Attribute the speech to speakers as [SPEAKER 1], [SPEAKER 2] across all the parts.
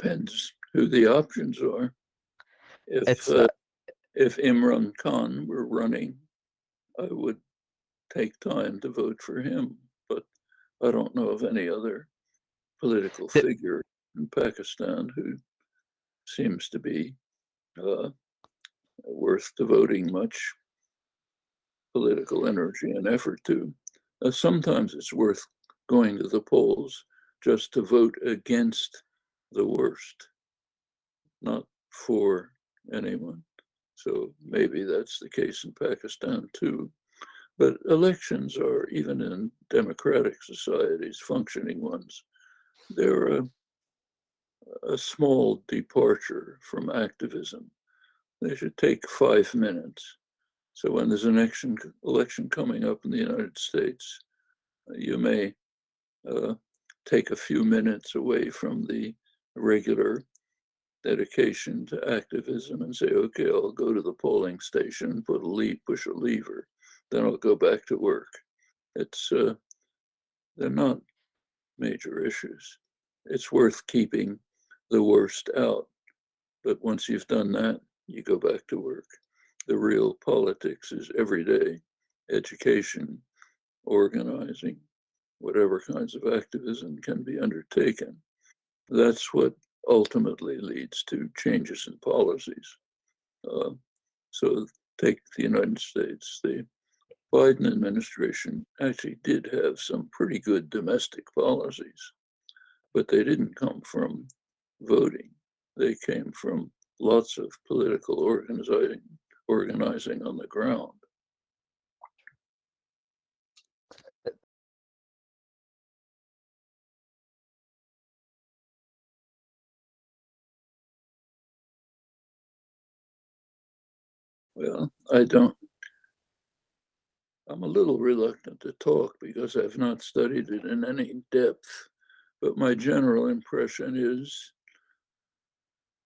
[SPEAKER 1] depends who the options are. If
[SPEAKER 2] It's
[SPEAKER 1] if Imran Khan were running, I would take time to vote for him, but I don't know of any other political
[SPEAKER 2] the,
[SPEAKER 1] figure in Pakistan who seems to be uh, worth devoting much political energy and effort to. Sometimes it's worth going to the polls just to vote against the worst, not for anyone. So maybe that's the case in Pakistan too. But elections are, even in democratic societies, functioning ones, they're a small departure from activism. They should take 5 minutes. So when there's an election coming up in the United States, you may uh, take a few minutes away from the regular dedication to activism and say, okay, I'll go to the polling station, push a lever, then I'll go back to work. They're not major issues. It's worth keeping the worst out. But once you've done that, you go back to work. The real politics is everyday education, organizing, whatever kinds of activism can be undertaken. That's what ultimately leads to changes in policies. Uh, so take the United States. The Biden administration actually did have some pretty good domestic policies, but they didn't come from voting. They came from lots of political organizing on the ground. Well, I'm a little reluctant to talk because I've not studied it in any depth, but my general impression is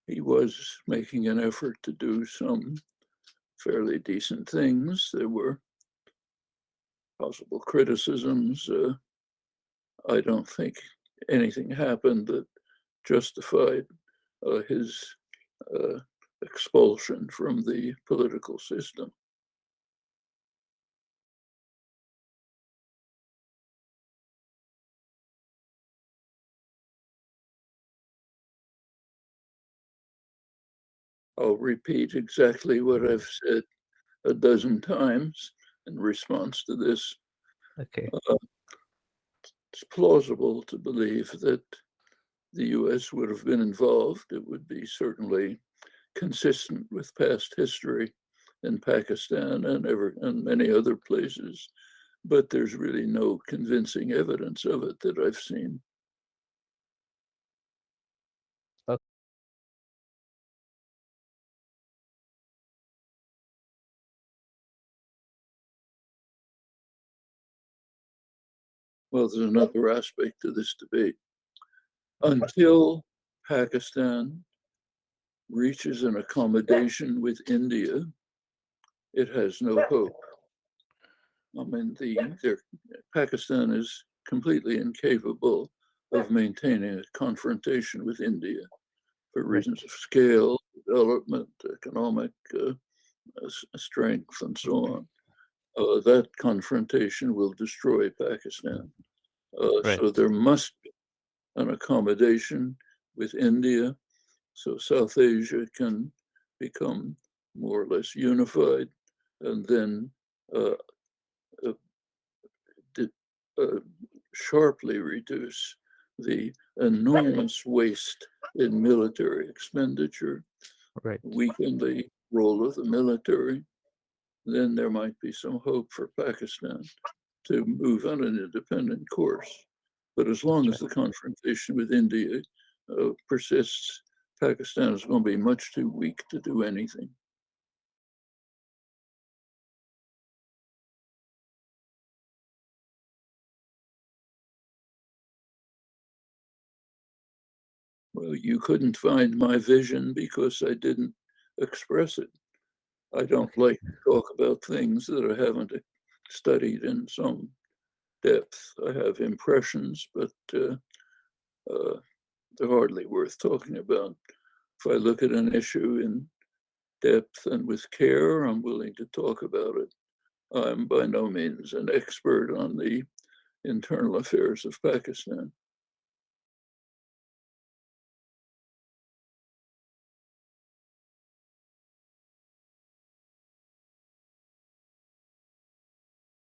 [SPEAKER 1] he was making an effort to do some fairly decent things. There were possible criticisms. I don't think anything happened that justified his uh, expulsion from the political system. I'll repeat exactly what I've said a dozen times in response to this.
[SPEAKER 2] okay.
[SPEAKER 1] It's plausible to believe that the US would have been involved. It would be certainly consistent with past history in Pakistan and many other places, but there's really no convincing evidence of it that I've seen.
[SPEAKER 2] Okay.
[SPEAKER 1] Well, there's another aspect to this debate. Until Pakistan reaches an accommodation with India, it has no hope. I mean, Pakistan is completely incapable of maintaining a confrontation with India for
[SPEAKER 2] Right.
[SPEAKER 1] reasons of scale, development, economic strength, and so on. That confrontation will destroy Pakistan.
[SPEAKER 2] Right.
[SPEAKER 1] So there must be an accommodation with India so South Asia can become more or less unified and then uh, uh, uh, sharply reduce the enormous waste in military expenditure,
[SPEAKER 2] Right.
[SPEAKER 1] weaken the role of the military, then there might be some hope for Pakistan to move on an independent course. But as long
[SPEAKER 2] That's
[SPEAKER 1] as
[SPEAKER 2] right.
[SPEAKER 1] the confrontation with India persists, Pakistan is going to be much too weak to do anything. Well, you couldn't find my vision because I didn't express it. I don't
[SPEAKER 2] Okay.
[SPEAKER 1] like to talk about things that I haven't studied in some depth. I have impressions, but uh, they're hardly worth talking about. If I look at an issue in depth and with care, I'm willing to talk about it. I'm by no means an expert on the internal affairs of Pakistan.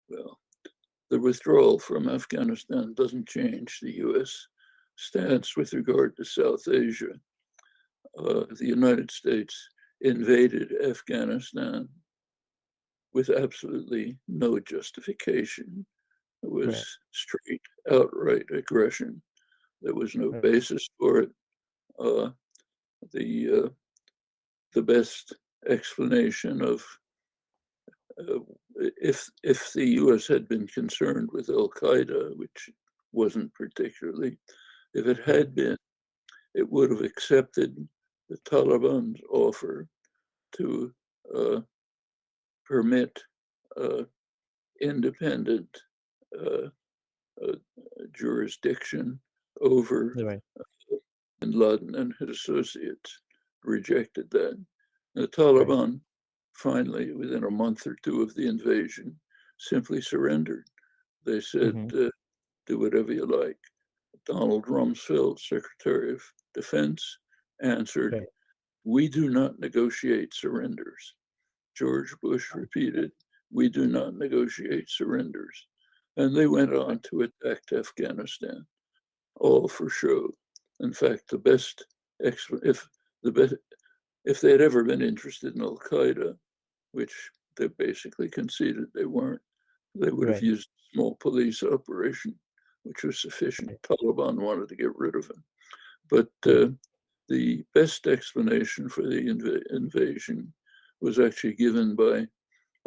[SPEAKER 1] Well, the withdrawal from Afghanistan doesn't change the US stance with regard to South Asia. The United States invaded Afghanistan with absolutely no justification. It was
[SPEAKER 2] Right.
[SPEAKER 1] straight, outright aggression. There was no
[SPEAKER 2] Right.
[SPEAKER 1] basis for it. Uh, the the best explanation of uh, if the U.S. had been concerned with Al Qaeda, which wasn't particularly, if it
[SPEAKER 2] Right.
[SPEAKER 1] had been, it would have accepted the Taliban's offer to uh, permit uh, independent uh, uh, jurisdiction over
[SPEAKER 2] Right.
[SPEAKER 1] bin Laden and his associates. Rejected that. The
[SPEAKER 2] Right.
[SPEAKER 1] Taliban finally, within a month or two of the invasion, simply surrendered. They said,
[SPEAKER 2] Mm-hmm.
[SPEAKER 1] do whatever you like. Donald Rumsfeld, Secretary of Defense, answered,
[SPEAKER 2] Right.
[SPEAKER 1] we do not negotiate surrenders. George Bush repeated, we do not negotiate surrenders. And they went
[SPEAKER 2] Right.
[SPEAKER 1] on to attack Afghanistan, all for show. In fact, the best, if the best, if they had ever been interested in Al Qaeda, which they basically conceded they weren't, they would have
[SPEAKER 2] Right.
[SPEAKER 1] used a small police operation, which was sufficient.
[SPEAKER 2] Right.
[SPEAKER 1] Taliban wanted to get rid of him. But
[SPEAKER 2] Right.
[SPEAKER 1] the best explanation for the invasion was actually given by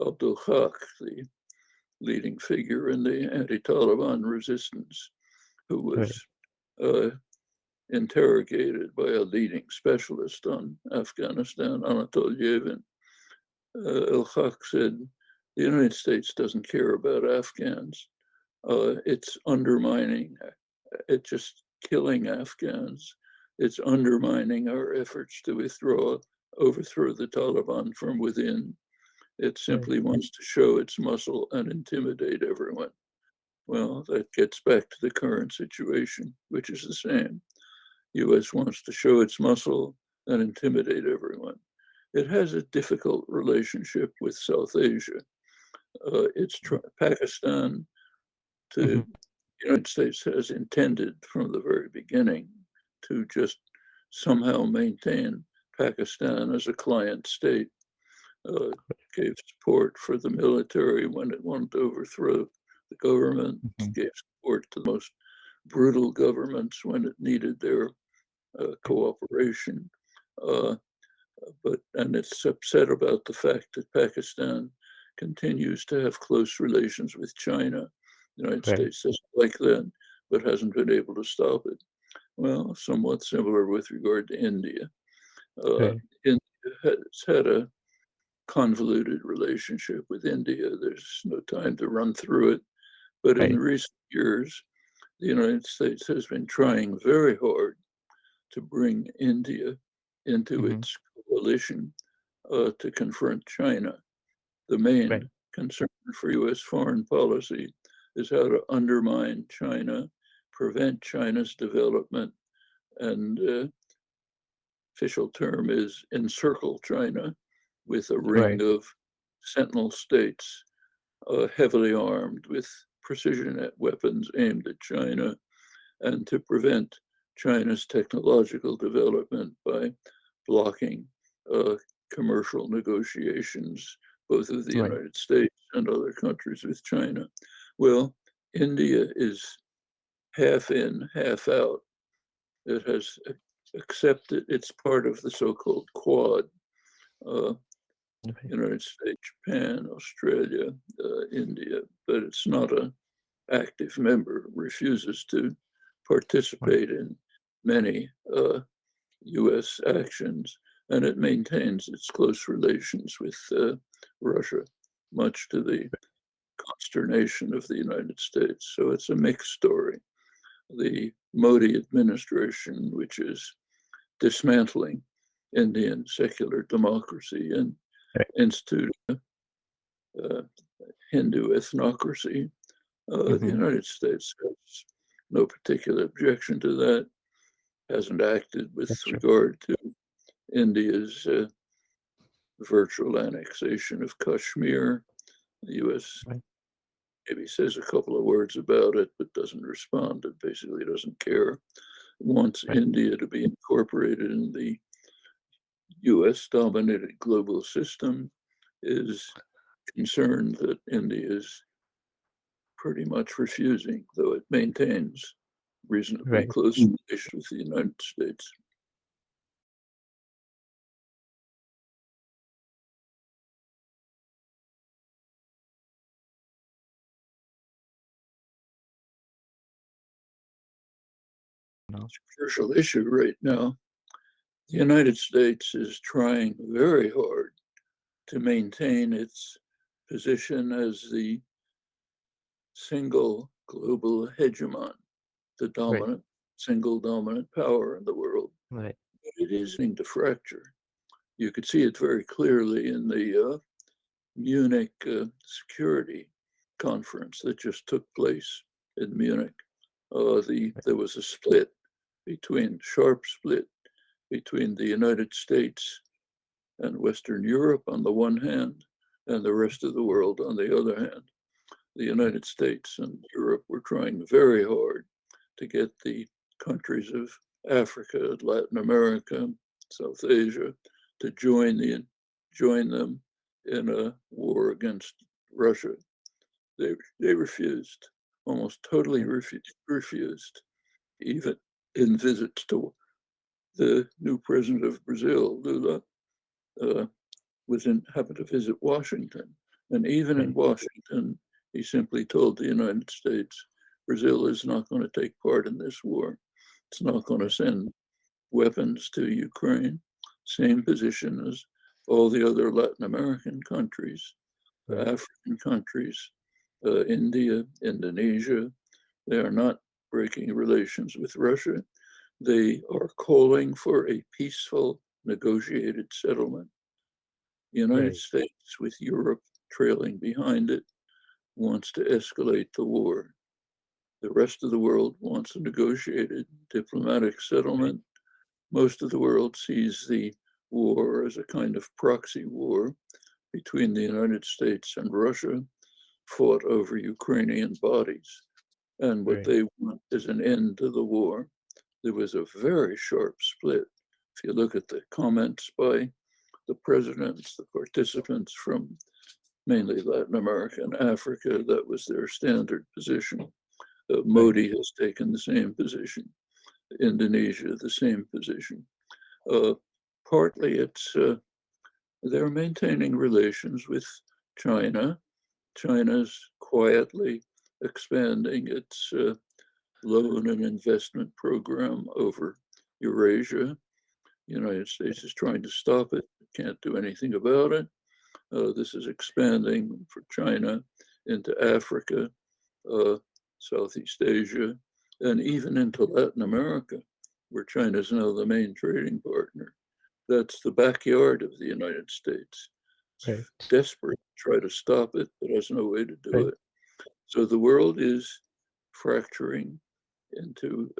[SPEAKER 1] Abdul Haq, the leading figure in the anti-Taliban resistance, who
[SPEAKER 2] Right.
[SPEAKER 1] was uh, interrogated by a leading specialist on Afghanistan, Anatol Yevin. El-Haq said, the United States doesn't care about Afghans. It's undermining, it's just killing Afghans. It's undermining our efforts to overthrow the Taliban from within. It
[SPEAKER 2] Right.
[SPEAKER 1] simply wants to show its muscle and intimidate everyone. Well, that gets back to the current situation, which is the same. U.S. wants to show its muscle and intimidate everyone. It has a difficult relationship with South Asia. Pakistan to
[SPEAKER 2] Mm-hmm.
[SPEAKER 1] the United States has intended from the very beginning to just somehow maintain Pakistan as a client state, uh, gave support for the military when it wanted to overthrow the government,
[SPEAKER 2] Mm-hmm.
[SPEAKER 1] gave support to the most brutal governments when it needed their cooperation. Uh, and it's upset about the fact that Pakistan continues to have close relations with China. The United
[SPEAKER 2] Right.
[SPEAKER 1] States doesn't like that, but hasn't been able to stop it. Well, somewhat similar with regard to India.
[SPEAKER 2] Right.
[SPEAKER 1] India has had a convoluted relationship with India. There's no time to run through it. But in
[SPEAKER 2] Right.
[SPEAKER 1] recent years, the United States has been trying very hard to bring India into
[SPEAKER 2] Mm-hmm.
[SPEAKER 1] its coalition to confront China. The main
[SPEAKER 2] Right.
[SPEAKER 1] concern for US foreign policy is how to undermine China, prevent China's development, and official term is encircle China with a ring
[SPEAKER 2] Right.
[SPEAKER 1] of sentinel states heavily armed with precision weapons aimed at China, and to prevent China's technological development by blocking uh, commercial negotiations, both of the
[SPEAKER 2] Right.
[SPEAKER 1] United States and other countries with China. Well, India is half in, half out. It has accepted it's part of the so-called Quad, uh,
[SPEAKER 2] Right.
[SPEAKER 1] United States, Japan, Australia, India, but it's not an active member, refuses to
[SPEAKER 2] Right.
[SPEAKER 1] participate in many US actions, and it maintains its close relations with Russia, much to the consternation of the United States. So it's a mixed story. the Modi administration, which is dismantling Indian secular democracy and
[SPEAKER 2] Right.
[SPEAKER 1] instituting Hindu ethnocracy. The United States has no particular objection to that, hasn't acted with
[SPEAKER 2] That's true.
[SPEAKER 1] regard to India's virtual annexation of Kashmir. The U.S.
[SPEAKER 2] Right.
[SPEAKER 1] maybe says a couple of words about it, but doesn't respond. It basically doesn't care. It wants
[SPEAKER 2] Right.
[SPEAKER 1] India to be incorporated in the US-dominated global system, is concerned that India is pretty much refusing, though it maintains reasonably
[SPEAKER 2] Right.
[SPEAKER 1] close relations with the United States.
[SPEAKER 2] No.
[SPEAKER 1] It's a crucial issue right now. The United States is trying very hard to maintain its position as the single global hegemon, the
[SPEAKER 2] Right.
[SPEAKER 1] single dominant power in the world.
[SPEAKER 2] Right.
[SPEAKER 1] But it is beginning to fracture. You could see it very clearly in the Munich security conference that just took place in Munich. There was a sharp split between the United States and Western Europe on the one hand, and the rest of the world on the other hand. The United States and Europe were trying very hard to get the countries of Africa, Latin America, South Asia to join them in a war against Russia. They refused, almost totally refused, even in visits to the new president of Brazil, Lula, happened to visit Washington. And even in
[SPEAKER 2] Right.
[SPEAKER 1] Washington, he simply told the United States, Brazil is not going to take part in this war. It's not going to send weapons to Ukraine. Same position as all the other Latin American countries,
[SPEAKER 2] Right.
[SPEAKER 1] African countries, India, Indonesia. They are not breaking relations with Russia. They are calling for a peaceful negotiated settlement. The United
[SPEAKER 2] Right.
[SPEAKER 1] States, with Europe trailing behind it, wants to escalate the war. The rest of the world wants a negotiated diplomatic settlement. Most of the world sees the war as a kind of proxy war between the United States and Russia, fought over Ukrainian bodies. And what
[SPEAKER 2] Right.
[SPEAKER 1] they want is an end to the war. There was a very sharp split. If you look at the comments by the presidents, the participants from mainly Latin America and Africa, that was their standard position. Modi has taken the same position. Indonesia, the same position. Partly they're maintaining relations with China. China's quietly expanding its loan and investment program over Eurasia. The United States is trying to stop it, can't do anything about it. This is expanding for China into Africa, Southeast Asia, and even into Latin America, where China is now the main trading partner. That's the backyard of the United States. It's
[SPEAKER 2] Right.
[SPEAKER 1] desperate to try to stop it, but has no way to do
[SPEAKER 2] Right.
[SPEAKER 1] it. So the world is fracturing into,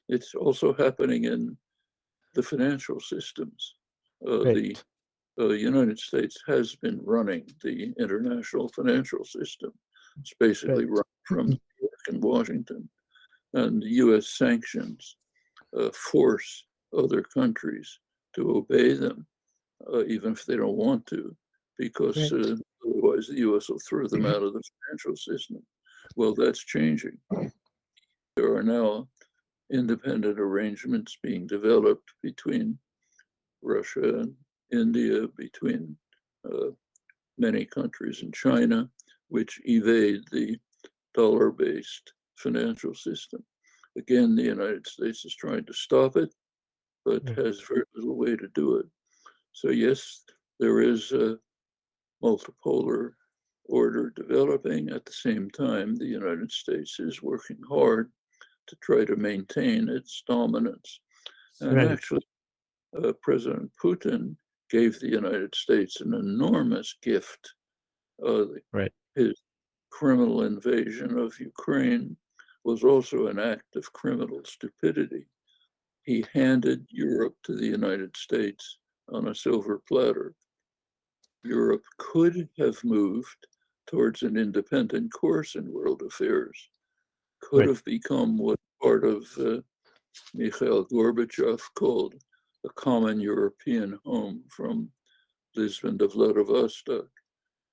[SPEAKER 1] it's also happening in the financial systems. The
[SPEAKER 2] Right.
[SPEAKER 1] United States has been running the international financial system. It's basically
[SPEAKER 2] Right.
[SPEAKER 1] run from New York and Washington. And the US sanctions force other countries to obey them, even if they don't want to, because
[SPEAKER 2] Right.
[SPEAKER 1] otherwise the US will throw them out of the financial system. Well, that's changing. There are now independent arrangements being developed between Russia and India, between uh, many countries in China, which evade the dollar-based financial system. Again, the United States is trying to stop it, but
[SPEAKER 2] Right.
[SPEAKER 1] has very little way to do it. So yes, there is a multipolar order developing. At the same time, the United States is working hard to try to maintain its dominance. And
[SPEAKER 2] Right.
[SPEAKER 1] actually, President Putin gave the United States an enormous gift.
[SPEAKER 2] Right.
[SPEAKER 1] His criminal invasion of Ukraine was also an act of criminal stupidity. He handed Europe to the United States on a silver platter. Europe could have moved towards an independent course in world affairs, could
[SPEAKER 2] Right.
[SPEAKER 1] have become what part of Mikhail Gorbachev called a common European home from Lisbon to Vladivostok.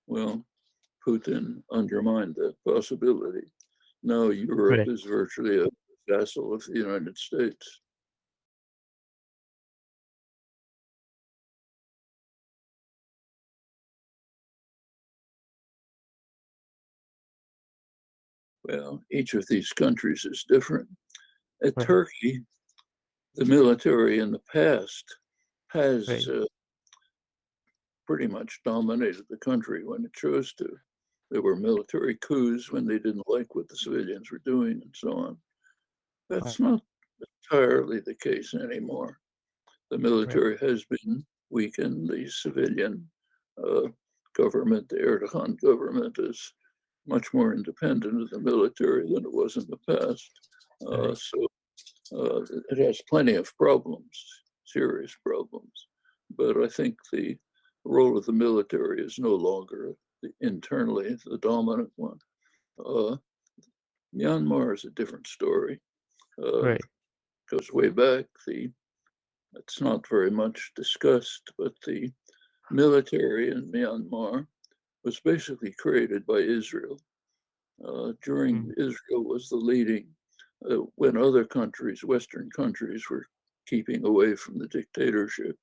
[SPEAKER 1] Well, Putin undermined that possibility. Now Europe
[SPEAKER 2] Right.
[SPEAKER 1] is virtually a vassal of the United States. Well, each of these countries is different. At
[SPEAKER 2] Right.
[SPEAKER 1] Turkey, the military in the past has
[SPEAKER 2] Right.
[SPEAKER 1] pretty much dominated the country when it chose to. There were military coups when they didn't like what the civilians were doing and so on.
[SPEAKER 2] Right.
[SPEAKER 1] That's not entirely the case anymore. The
[SPEAKER 2] Right.
[SPEAKER 1] military has been weakened. The civilian uh, government, the Erdogan government, is much more independent of the military than it was in the past.
[SPEAKER 2] Right.
[SPEAKER 1] So it has plenty of problems, serious problems. But I think the role of the military is no longer internally the dominant one. Uh, Myanmar is a different story. Uh,
[SPEAKER 2] Right.
[SPEAKER 1] Goes way back. It's not very much discussed, but the military in Myanmar was basically created by Israel. During
[SPEAKER 2] Mm.
[SPEAKER 1] Israel was the leading, when other countries, Western countries, were keeping away from the dictatorship.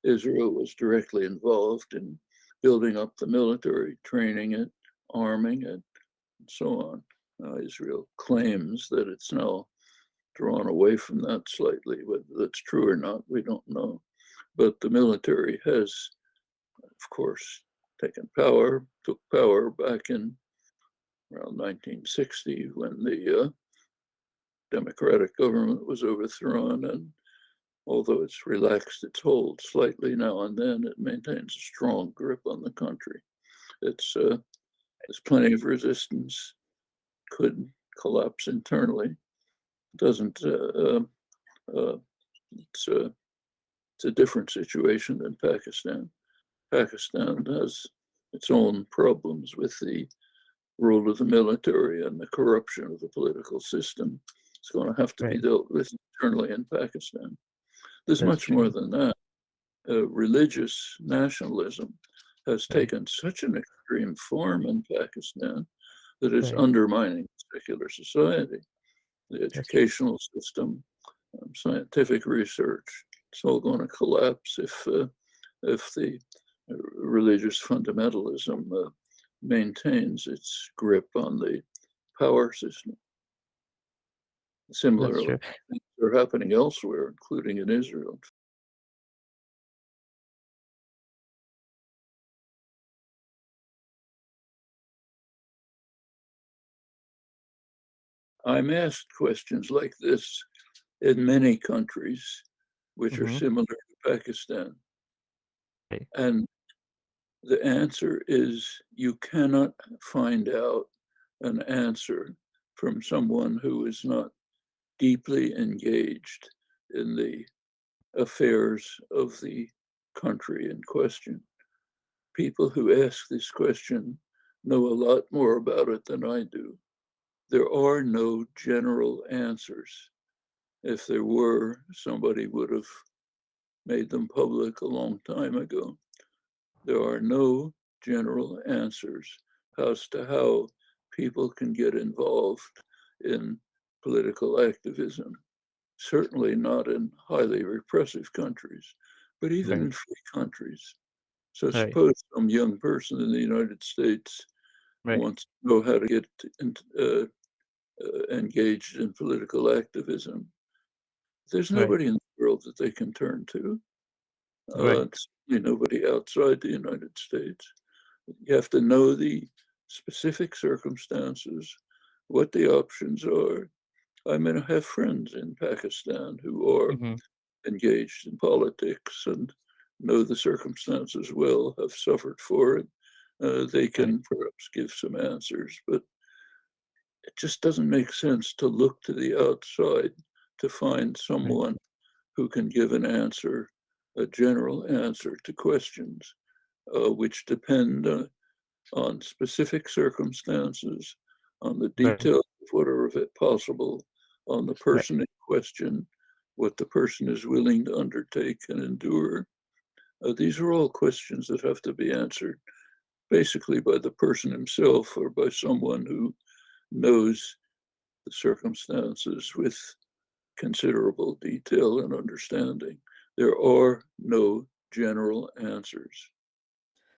[SPEAKER 1] Israel was directly involved in building up the military, training it, arming it, and so on. Israel claims that it's now drawn away from that slightly. Whether that's true or not, we don't know. But the military has, of course, took power back in around 1960 when the democratic government was overthrown. And although it's relaxed its hold slightly now and then, it maintains a strong grip on the country. There's plenty of resistance, could collapse internally. Doesn't uh, it's a it's a different situation than Pakistan. Pakistan has its own problems with the role of the military and the corruption of the political system. It's going to have to be
[SPEAKER 2] Right.
[SPEAKER 1] dealt with internally in Pakistan. There's
[SPEAKER 2] That's
[SPEAKER 1] much more
[SPEAKER 2] true.
[SPEAKER 1] than that. Religious nationalism has
[SPEAKER 2] Right.
[SPEAKER 1] taken such an extreme form in Pakistan that it's
[SPEAKER 2] Right.
[SPEAKER 1] undermining secular society, the
[SPEAKER 2] That's true.
[SPEAKER 1] educational system, scientific research. It's all going to collapse if the religious fundamentalism maintains its grip on the power system.
[SPEAKER 2] That's
[SPEAKER 1] Similarly,
[SPEAKER 2] true.
[SPEAKER 1] things are happening elsewhere, including in Israel. I'm asked questions like this in many countries which are
[SPEAKER 2] Mm-hmm.
[SPEAKER 1] similar to Pakistan.
[SPEAKER 2] Right.
[SPEAKER 1] And the answer is you cannot find out an answer from someone who is not deeply engaged in the affairs of the country in question. People who ask this question know a lot more about it than I do. There are no general answers. If there were, somebody would have made them public a long time ago. There are no general answers as to how people can get involved in political activism. Certainly not in highly repressive countries, but even
[SPEAKER 2] Right.
[SPEAKER 1] in free countries. So
[SPEAKER 2] Right.
[SPEAKER 1] suppose some young person in the United States
[SPEAKER 2] Right.
[SPEAKER 1] wants to know how to get engaged in political activism. There's
[SPEAKER 2] Right.
[SPEAKER 1] nobody in the world that they can turn to.
[SPEAKER 2] Right.
[SPEAKER 1] Certainly nobody outside the United States. You have to know the specific circumstances, what the options are, I mean, I have friends in Pakistan who are
[SPEAKER 2] Mhm.
[SPEAKER 1] engaged in politics and know the circumstances well, have suffered for it. They
[SPEAKER 2] Right.
[SPEAKER 1] can perhaps give some answers, but it just doesn't make sense to look to the outside to find
[SPEAKER 2] Right.
[SPEAKER 1] someone who can give an answer, a general answer to questions which depend on specific circumstances, on the
[SPEAKER 2] Right.
[SPEAKER 1] details of what are of it possible, on the
[SPEAKER 2] Right.
[SPEAKER 1] person in question, what the person is willing to undertake and endure. These are all questions that have to be answered basically by the person himself or by someone who knows the circumstances with considerable detail and understanding. There are no general answers.